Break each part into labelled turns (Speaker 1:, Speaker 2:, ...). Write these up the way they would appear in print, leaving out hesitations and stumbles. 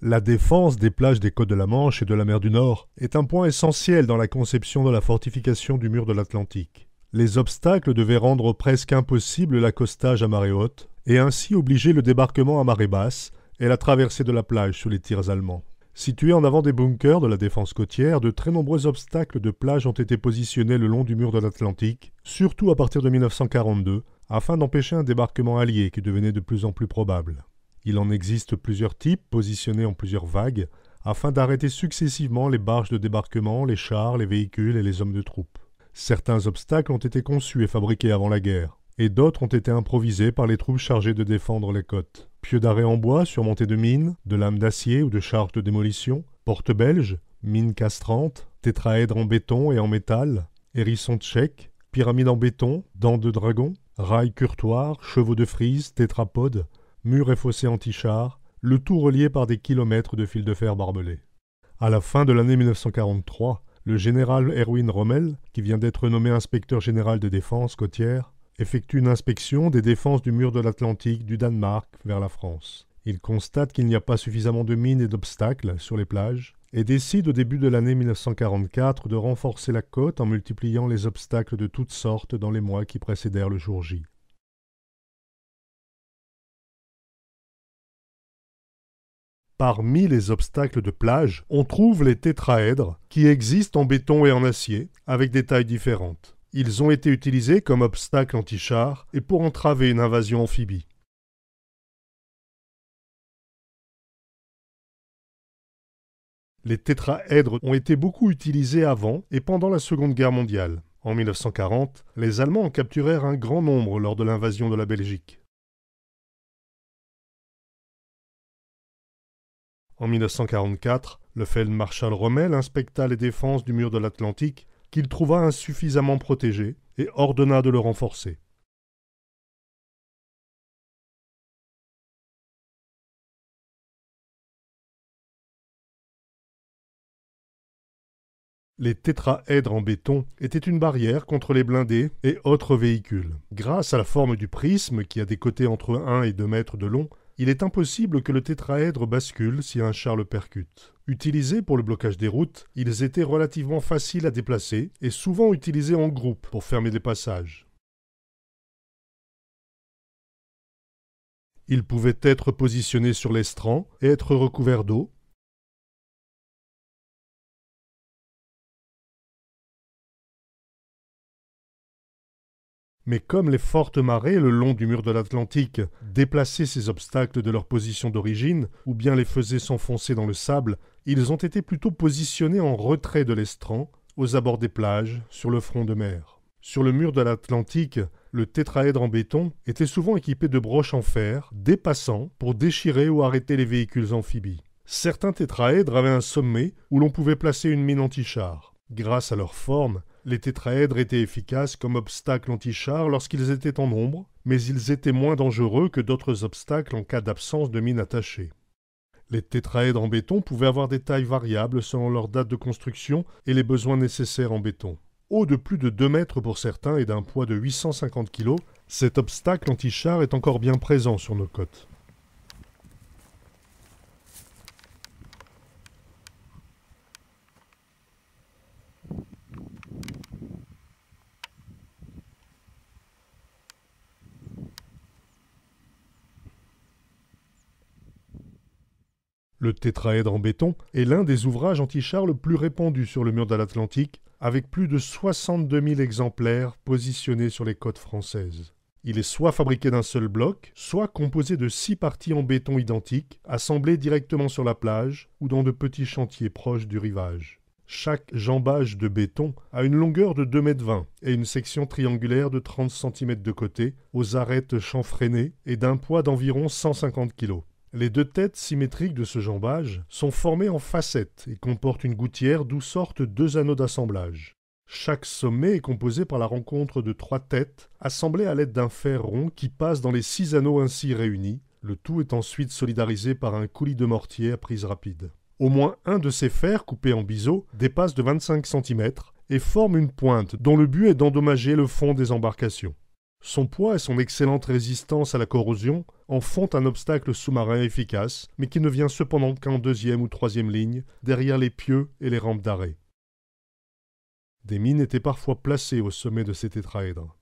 Speaker 1: La défense des plages des côtes de la Manche et de la mer du Nord est un point essentiel dans la conception de la fortification du mur de l'Atlantique. Les obstacles devaient rendre presque impossible l'accostage à marée haute et ainsi obliger le débarquement à marée basse et la traversée de la plage sous les tirs allemands. Situés en avant des bunkers de la défense côtière, de très nombreux obstacles de plage ont été positionnés le long du mur de l'Atlantique, surtout à partir de 1942, afin d'empêcher un débarquement allié qui devenait de plus en plus probable. Il en existe plusieurs types positionnés en plusieurs vagues, afin d'arrêter successivement les barges de débarquement, les chars, les véhicules et les hommes de troupe. Certains obstacles ont été conçus et fabriqués avant la guerre, et d'autres ont été improvisés par les troupes chargées de défendre les côtes. Pieux d'arrêt en bois surmontés de mines, de lames d'acier ou de charges de démolition, portes belges, mines castrantes, tétraèdres en béton et en métal, hérissons tchèques, pyramides en béton, dents de dragon, rails curtoirs, chevaux de frise, tétrapodes, murs et fossés anti-chars, le tout relié par des kilomètres de fils de fer barbelés. À la fin de l'année 1943, le général Erwin Rommel, qui vient d'être nommé inspecteur général de défense côtière, effectue une inspection des défenses du mur de l'Atlantique du Danemark vers la France. Il constate qu'il n'y a pas suffisamment de mines et d'obstacles sur les plages et décide au début de l'année 1944 de renforcer la côte en multipliant les obstacles de toutes sortes dans les mois qui précédèrent le jour J. Parmi les obstacles de plage, on trouve les tétraèdres, qui existent en béton et en acier, avec des tailles différentes. Ils ont été utilisés comme obstacles anti-chars et pour entraver une invasion amphibie. Les tétraèdres ont été beaucoup utilisés avant et pendant la Seconde Guerre mondiale. En 1940, les Allemands en capturèrent un grand nombre lors de l'invasion de la Belgique. En 1944, le Feldmarschall Rommel inspecta les défenses du mur de l'Atlantique qu'il trouva insuffisamment protégées et ordonna de le renforcer. Les tétraèdres en béton étaient une barrière contre les blindés et autres véhicules. Grâce à la forme du prisme, qui a des côtés entre 1 et 2 mètres de long, il est impossible que le tétraèdre bascule si un char le percute. Utilisés pour le blocage des routes, ils étaient relativement faciles à déplacer et souvent utilisés en groupe pour fermer des passages. Ils pouvaient être positionnés sur l'estran et être recouverts d'eau. Mais comme les fortes marées le long du mur de l'Atlantique déplaçaient ces obstacles de leur position d'origine ou bien les faisaient s'enfoncer dans le sable, ils ont été plutôt positionnés en retrait de l'estran, aux abords des plages, sur le front de mer. Sur le mur de l'Atlantique, le tétraèdre en béton était souvent équipé de broches en fer, dépassant pour déchirer ou arrêter les véhicules amphibies. Certains tétraèdres avaient un sommet où l'on pouvait placer une mine anti-char. Grâce à leur forme, les tétraèdres étaient efficaces comme obstacles anti-chars lorsqu'ils étaient en nombre, mais ils étaient moins dangereux que d'autres obstacles en cas d'absence de mine attachée. Les tétraèdres en béton pouvaient avoir des tailles variables selon leur date de construction et les besoins nécessaires en béton. Haut de plus de 2 mètres pour certains et d'un poids de 850 kg, cet obstacle anti-char est encore bien présent sur nos côtes. Le tétraèdre en béton est l'un des ouvrages anti-chars le plus répandu sur le mur de l'Atlantique, avec plus de 62 000 exemplaires positionnés sur les côtes françaises. Il est soit fabriqué d'un seul bloc, soit composé de 6 parties en béton identiques, assemblées directement sur la plage ou dans de petits chantiers proches du rivage. Chaque jambage de béton a une longueur de 2,20 m et une section triangulaire de 30 cm de côté, aux arêtes chanfreinées et d'un poids d'environ 150 kg. Les 2 têtes symétriques de ce jambage sont formées en facettes et comportent une gouttière d'où sortent 2 anneaux d'assemblage. Chaque sommet est composé par la rencontre de 3 têtes assemblées à l'aide d'un fer rond qui passe dans les 6 anneaux ainsi réunis. Le tout est ensuite solidarisé par un coulis de mortier à prise rapide. Au moins un de ces fers coupés en biseau dépasse de 25 cm et forme une pointe dont le but est d'endommager le fond des embarcations. Son poids et son excellente résistance à la corrosion en font un obstacle sous-marin efficace, mais qui ne vient cependant qu'en deuxième ou troisième ligne, derrière les pieux et les rampes d'arrêt. Des mines étaient parfois placées au sommet de ces tétraèdres.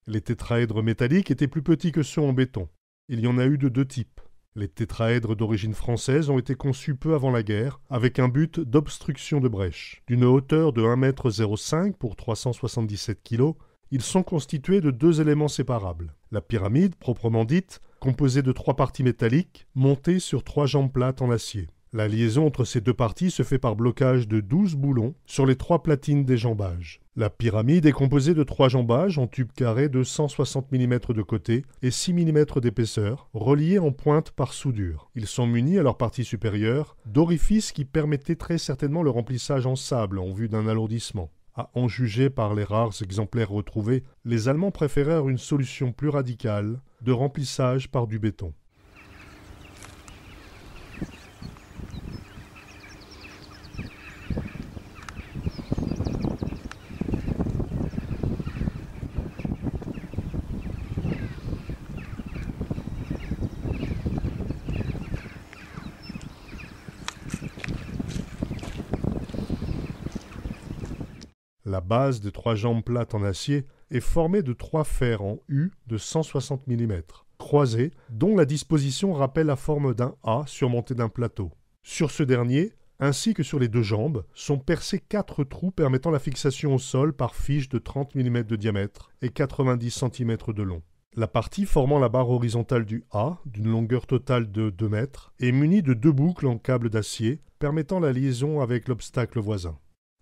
Speaker 1: Les tétraèdres métalliques étaient plus petits que ceux en béton. Il y en a eu de deux types. Les tétraèdres d'origine française ont été conçus peu avant la guerre, avec un but d'obstruction de brèche. D'une hauteur de 1,05 m pour 377 kg, ils sont constitués de deux éléments séparables. La pyramide, proprement dite, composée de trois parties métalliques, montées sur trois jambes plates en acier. La liaison entre ces deux parties se fait par blocage de 12 boulons sur les trois platines des jambages. La pyramide est composée de trois jambages en tube carré de 160 mm de côté et 6 mm d'épaisseur, reliés en pointe par soudure. Ils sont munis à leur partie supérieure d'orifices qui permettaient très certainement le remplissage en sable en vue d'un alourdissement. À en juger par les rares exemplaires retrouvés, les Allemands préférèrent une solution plus radicale de remplissage par du béton. La base des trois jambes plates en acier est formée de trois fers en U de 160 mm, croisés, dont la disposition rappelle la forme d'un A surmonté d'un plateau. Sur ce dernier, ainsi que sur les deux jambes, sont percés 4 trous permettant la fixation au sol par fiches de 30 mm de diamètre et 90 cm de long. La partie formant la barre horizontale du A, d'une longueur totale de 2 mètres, est munie de deux boucles en câble d'acier permettant la liaison avec l'obstacle voisin.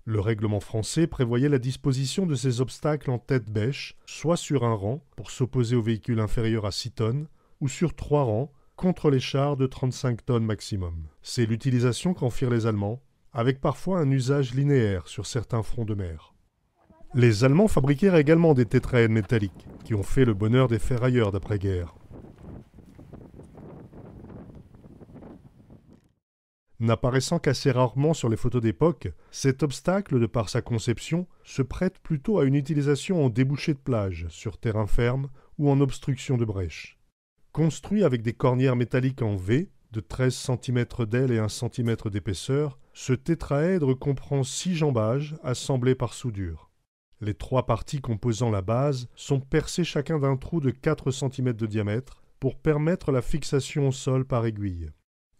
Speaker 1: Le règlement français prévoyait la disposition de ces obstacles en tête-bêche, soit sur un rang, pour s'opposer aux véhicules inférieurs à 6 tonnes, ou sur 3 rangs, contre les chars de 35 tonnes maximum. C'est l'utilisation qu'en firent les Allemands, avec parfois un usage linéaire sur certains fronts de mer. Les Allemands fabriquèrent également des tétraèdres métalliques, qui ont fait le bonheur des ferrailleurs d'après-guerre. N'apparaissant qu'assez rarement sur les photos d'époque, cet obstacle, de par sa conception, se prête plutôt à une utilisation en débouché de plage, sur terrain ferme ou en obstruction de brèche. Construit avec des cornières métalliques en V, de 13 cm d'aile et 1 cm d'épaisseur, ce tétraèdre comprend 6 jambages assemblés par soudure. Les trois parties composant la base sont percées chacun d'un trou de 4 cm de diamètre pour permettre la fixation au sol par aiguille.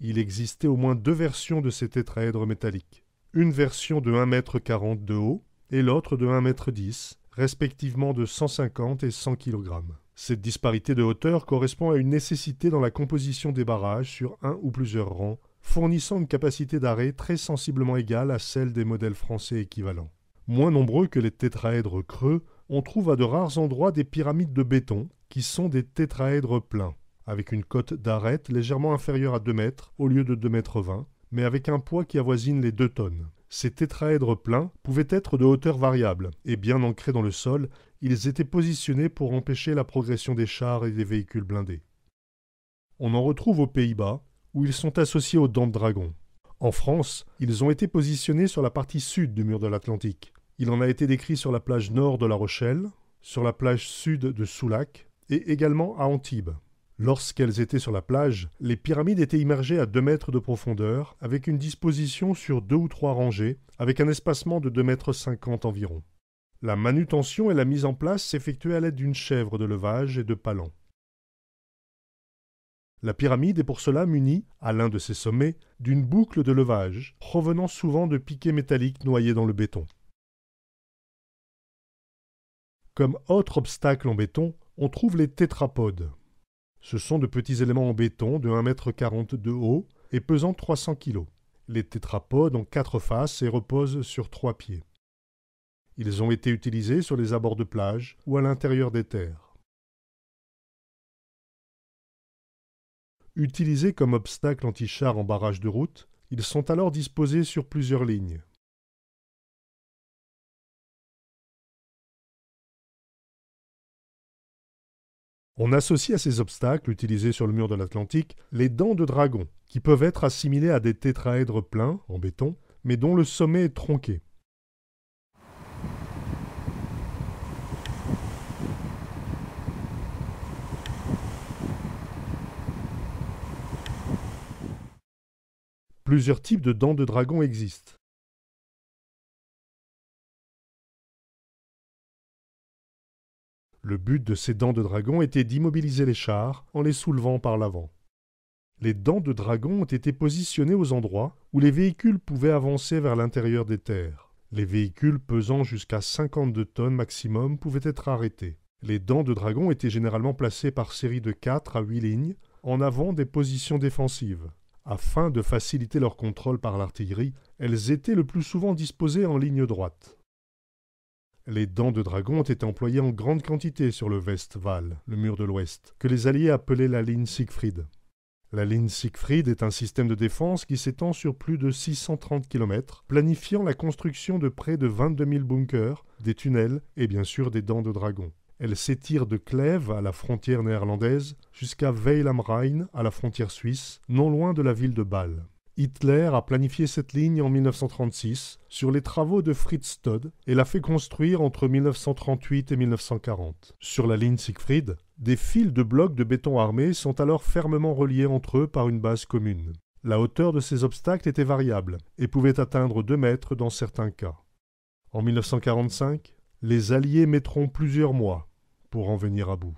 Speaker 1: Il existait au moins deux versions de ces tétraèdres métalliques. Une version de 1,40 m de haut et l'autre de 1,10 m, respectivement de 150 et 100 kg. Cette disparité de hauteur correspond à une nécessité dans la composition des barrages sur un ou plusieurs rangs, fournissant une capacité d'arrêt très sensiblement égale à celle des modèles français équivalents. Moins nombreux que les tétraèdres creux, on trouve à de rares endroits des pyramides de béton qui sont des tétraèdres pleins, avec une cote d'arête légèrement inférieure à 2 mètres au lieu de 2,20 m, mais avec un poids qui avoisine les 2 tonnes. Ces tétraèdres pleins pouvaient être de hauteur variable, et bien ancrés dans le sol, ils étaient positionnés pour empêcher la progression des chars et des véhicules blindés. On en retrouve aux Pays-Bas, où ils sont associés aux dents de dragon. En France, ils ont été positionnés sur la partie sud du mur de l'Atlantique. Il en a été décrit sur la plage nord de La Rochelle, sur la plage sud de Soulac, et également à Antibes. Lorsqu'elles étaient sur la plage, les pyramides étaient immergées à 2 mètres de profondeur, avec une disposition sur 2 ou 3 rangées, avec un espacement de 2,50 m environ. La manutention et la mise en place s'effectuaient à l'aide d'une chèvre de levage et de palans. La pyramide est pour cela munie, à l'un de ses sommets, d'une boucle de levage, provenant souvent de piquets métalliques noyés dans le béton. Comme autre obstacle en béton, on trouve les tétrapodes. Ce sont de petits éléments en béton de 1,40 m de haut et pesant 300 kg. Les tétrapodes ont 4 faces et reposent sur 3 pieds. Ils ont été utilisés sur les abords de plage ou à l'intérieur des terres. Utilisés comme obstacle anti-char en barrage de route, ils sont alors disposés sur plusieurs lignes. On associe à ces obstacles utilisés sur le mur de l'Atlantique les dents de dragon, qui peuvent être assimilées à des tétraèdres pleins, en béton, mais dont le sommet est tronqué. Plusieurs types de dents de dragon existent. Le but de ces dents de dragon était d'immobiliser les chars en les soulevant par l'avant. Les dents de dragon ont été positionnées aux endroits où les véhicules pouvaient avancer vers l'intérieur des terres. Les véhicules pesant jusqu'à 52 tonnes maximum pouvaient être arrêtés. Les dents de dragon étaient généralement placées par série de 4 à 8 lignes en avant des positions défensives. Afin de faciliter leur contrôle par l'artillerie, elles étaient le plus souvent disposées en ligne droite. Les dents de dragon ont été employées en grande quantité sur le Westwall, le mur de l'Ouest, que les Alliés appelaient la ligne Siegfried. La ligne Siegfried est un système de défense qui s'étend sur plus de 630 km, planifiant la construction de près de 22 000 bunkers, des tunnels et bien sûr des dents de dragon. Elle s'étire de Clèves à la frontière néerlandaise jusqu'à Weil am Rhein à la frontière suisse, non loin de la ville de Bâle. Hitler a planifié cette ligne en 1936 sur les travaux de Fritz Todt et l'a fait construire entre 1938 et 1940. Sur la ligne Siegfried, des fils de blocs de béton armé sont alors fermement reliés entre eux par une base commune. La hauteur de ces obstacles était variable et pouvait atteindre 2 mètres dans certains cas. En 1945, les Alliés mettront plusieurs mois pour en venir à bout.